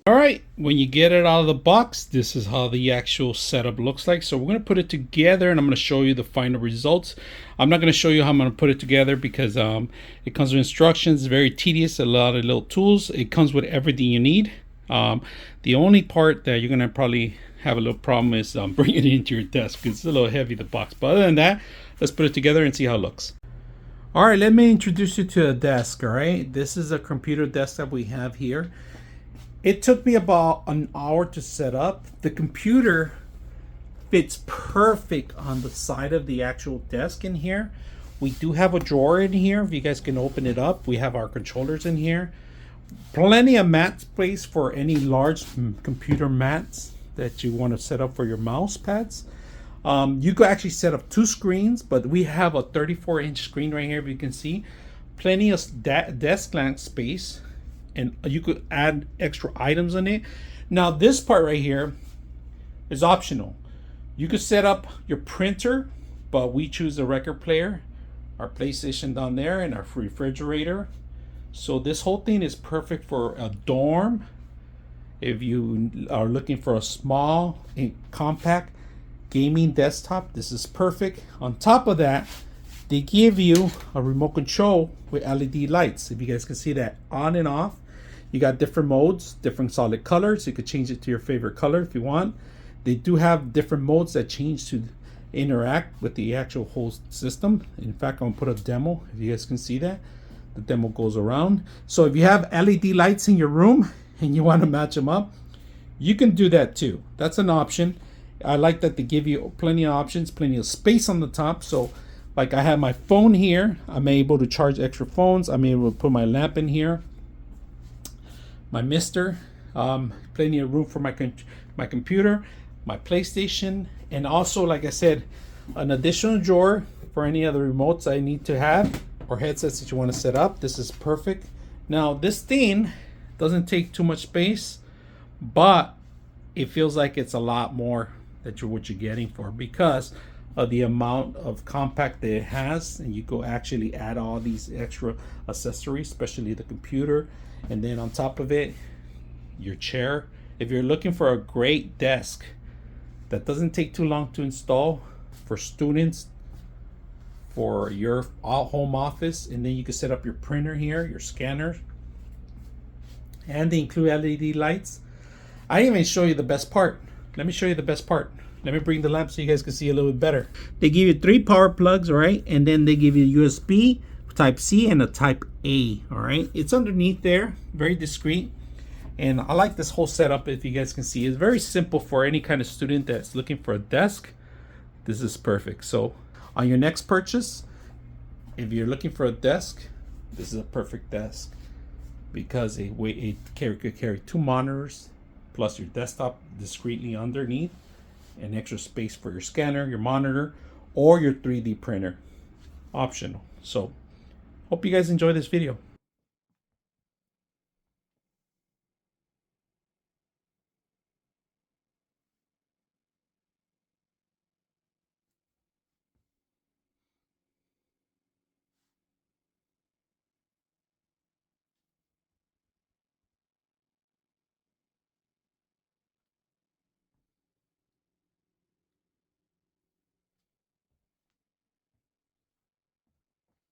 All right, when you get it out of the box, this is how the actual setup looks like. So we're going to put it together and I'm going to show you the final results. I'm not going to show you how I'm going to put it together because it comes with instructions. It's very tedious, a lot of little tools. It comes with everything you need. The only part that you're going to probably have a little problem is bringing it into your desk because it's a little heavy, the box. But other than that, let's put it together and see how it looks. All right, let me introduce you to a desk. All right, this is a computer desk that we have here. It took me about an hour to set up. The computer fits perfect on the side of the actual desk in here. We do have a drawer in here. If you guys can open it up, we have our controllers in here. Plenty of mat space for any large computer mats that you want to set up for your mouse pads. You could actually set up 2 screens, but we have a 34-inch screen right here, if you can see. Plenty of desk lamp space. And you could add extra items on it. Now this part right here is optional. You could set up your printer, but we choose the record player, our PlayStation down there, and our refrigerator. So this whole thing is perfect for a dorm. If you are looking for a small and compact gaming desktop, this is perfect. On top of that, they give you a remote control with LED lights. If you guys can see that, on and off. You got different modes, different solid colors. You could change it to your favorite color if you want. They do have different modes that change to interact with the actual whole system. In fact, I'm gonna put a demo if you guys can see that. The demo goes around. So if you have LED lights in your room and you want to match them up, you can do that too. That's an option. I like that they give you plenty of options, plenty of space on the top. So like I have my phone here. I'm able to charge extra phones. I'm able to put my lamp in here. My mister, plenty of room for my computer, my PlayStation, and also, like I said, an additional drawer for any other remotes I need to have or headsets that you want to set up. This is perfect. Now this thing doesn't take too much space, but it feels like it's a lot more that what you're getting for because of the amount of compact that it has, and you go actually add all these extra accessories, especially the computer. And then on top of it, your chair. If you're looking for a great desk that doesn't take too long to install for students, for your home office, and then you can set up your printer here, your scanner, and they include LED lights. I didn't even show you the best part. Let me show you the best part. Let me bring the lamp so you guys can see a little bit better. They give you 3 power plugs, right? And then they give you USB, Type C, and a Type A. All right, it's underneath there, very discreet, and I like this whole setup. If you guys can see, it's very simple for any kind of student that's looking for a desk. This is perfect. So on your next purchase, if you're looking for a desk, this is a perfect desk because it could carry 2 monitors plus your desktop discreetly underneath, and extra space for your scanner, your monitor, or your 3D printer. Optional. So hope you guys enjoy this video.